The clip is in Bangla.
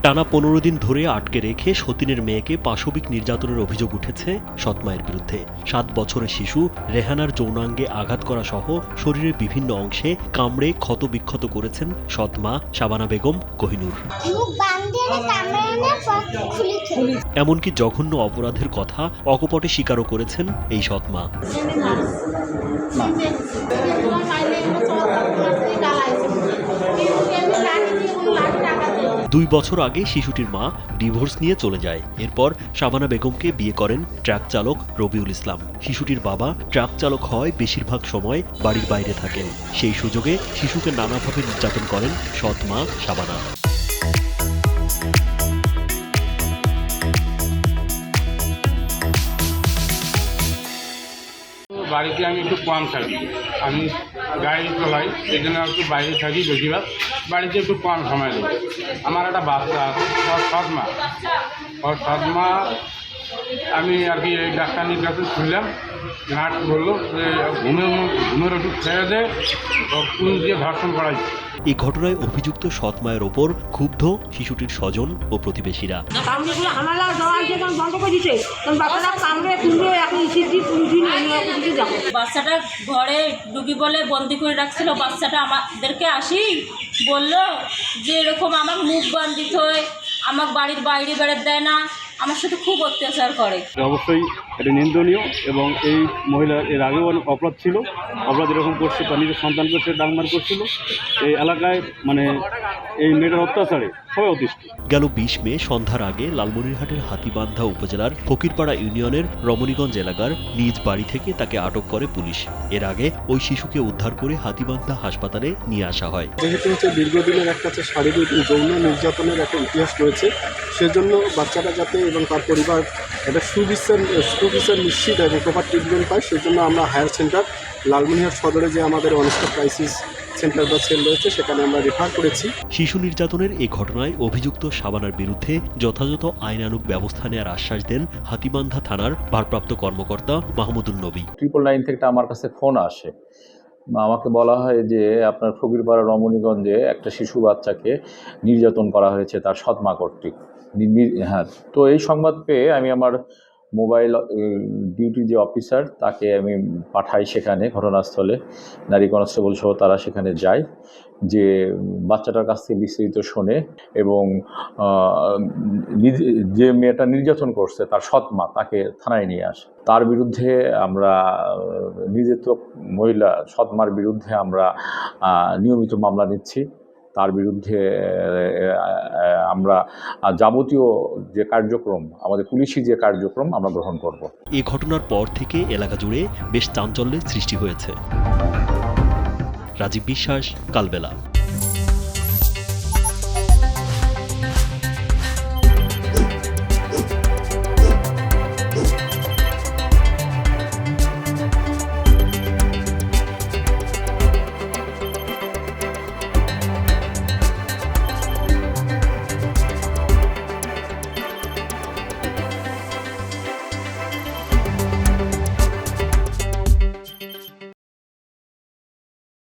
টানা 15 দিন ধরে আটকে রেখে সতীনের মেয়েকে পাশবিক নির্যাতনের অভিযোগ উঠেছে সৎমায়ের বিরুদ্ধে। 7 বছরের শিশু রেহানার যৌনাঙ্গে আঘাত করা সহ শরীরের বিভিন্ন অংশে কামড়ে ক্ষতবিক্ষত করেছেন সৎমা শাবানা বেগম কোহিনুর। এমনকি জঘন্য অপরাধের কথা অকপটে স্বীকারও করেছেন এই সৎমা। 2 বছর আগে শিশুটির মা ডিভোর্স নিয়ে চলে যায়। এরপর শাবানা বেগমকে বিয়ে করেন ট্রাক চালক রবিউল ইসলাম। শিশুটির বাবা ট্রাক চালক হয় বেশিরভাগ সময় বাড়ির বাইরে থাকেন। সেই সুযোগে শিশুকে নানাভাবে নির্যাতন করেন সৎ মা শাবানা। বাড়িতে আমি একটু কম থাকি, আমি গাড়ি চালাই, এই জন্য একটু বাইরে থাকি বেশিরভাগ। বাড়িতে একটু কম সময় দেবো। আমার একটা বাচ্চা আছে, ওর সৎমা আমি আর কি এই ডাক্তারের কাছে শুনলাম, নার্স বললো যে ঘুমের ওষুধ ছেড়ে দেয়, পুলিশ দিয়ে ধর্ষণ করাই। এই ঘটনায় অভিযুক্ত সৎ মায়ের ওপর ক্ষুব্ধ শিশুটির স্বজন ও প্রতিবেশীরা। বাচ্চাটা ঘরে ডুবি বলে বন্দি করে রাখছিল। বাচ্চাটা আমাদেরকে আসি বলল যে এরকম আমার মুখ বান্ধিত হয়ে আমার বাড়ির বাইরে বেড়াতে দেয় না, আমার সাথে খুব অত্যাচার করে। অবশ্যই এটা নিন্দনীয় এবং এই মহিলার এর আগেও অনেক অপরাধ ছিল। অপরাধ এরকম করছে, তার নিজের সন্তানকে সে ডাংমার করছিল। এই এলাকায় এই মেয়েটার অত্যাচারে সবাই অতিষ্ঠ। গেল 20 মে সন্ধ্যার আগে লালমনিরহাটের হাতীবান্ধা উপজেলার ফকিরপাড়া ইউনিয়নের রমণীগঞ্জ এলাকার নিজ বাড়ি থেকে তাকে আটক করে পুলিশ। এর আগে ওই শিশুকে উদ্ধার করে হাতীবান্ধা হাসপাতালে নিয়ে আসা হয়। যেহেতু দীর্ঘদিনের একটা শারীরিক যৌন নির্যাতনের একটা ইতিহাস রয়েছে, সেজন্য বাচ্চাটা যাতে এবং তার পরিবার একটা সুবিচার নিশ্চিত এবং প্রপার ট্রিটমেন্ট পায়, সেই জন্য আমরা হায়ার সেন্টার লালমনিরহাট সদরে যে আমাদের ওয়ান স্টপ ক্রাইসিস সেন্টার বা সেল রয়েছে সেখানে আমরা রেফার করেছি। শিশু নির্যাতনের এই ঘটনায় অভিযুক্ত শাবানার বিরুদ্ধে যথাযথ আইনানুগ ব্যবস্থা নেওয়ার আশ্বাস দেন হাতীবান্ধা থানার ভারপ্রাপ্ত কর্মকর্তা মাহমুদুন নবী। 999 থেকে আমার কাছে ফোন আসে, আমাকে বলা হয় যে আপনার ফকিরপাড়া রমণীগঞ্জে একটা শিশু বাচ্চাকে নির্যাতন করা হয়েছে তার সৎমা কর্তৃক। হ্যাঁ, তো এই সংবাদ পেয়ে আমি আমার মোবাইল ডিউটি যে অফিসার তাকে আমি পাঠাই সেখানে ঘটনাস্থলে, নারী কনস্টেবল সহ তারা সেখানে যায়, যে বাচ্চাটার কাছ থেকে বিস্তারিত শোনে এবং যে মেয়েটা নির্যাতন করছে তার সৎমা তাকে থানায় নিয়ে আসে। তার বিরুদ্ধে আমরা নির্যাতিত মহিলা সৎমার বিরুদ্ধে আমরা নিয়মিত মামলা নিচ্ছি। তার বিরুদ্ধে আমরা যাবতীয় যে কার্যক্রম, আমাদের পুলিশি যে কার্যক্রম আমরা গ্রহণ করব। এই ঘটনার পর থেকে এলাকা জুড়ে বেশ চাঞ্চল্যের সৃষ্টি হয়েছে। রাজীব বিশ্বাস, কালবেলা।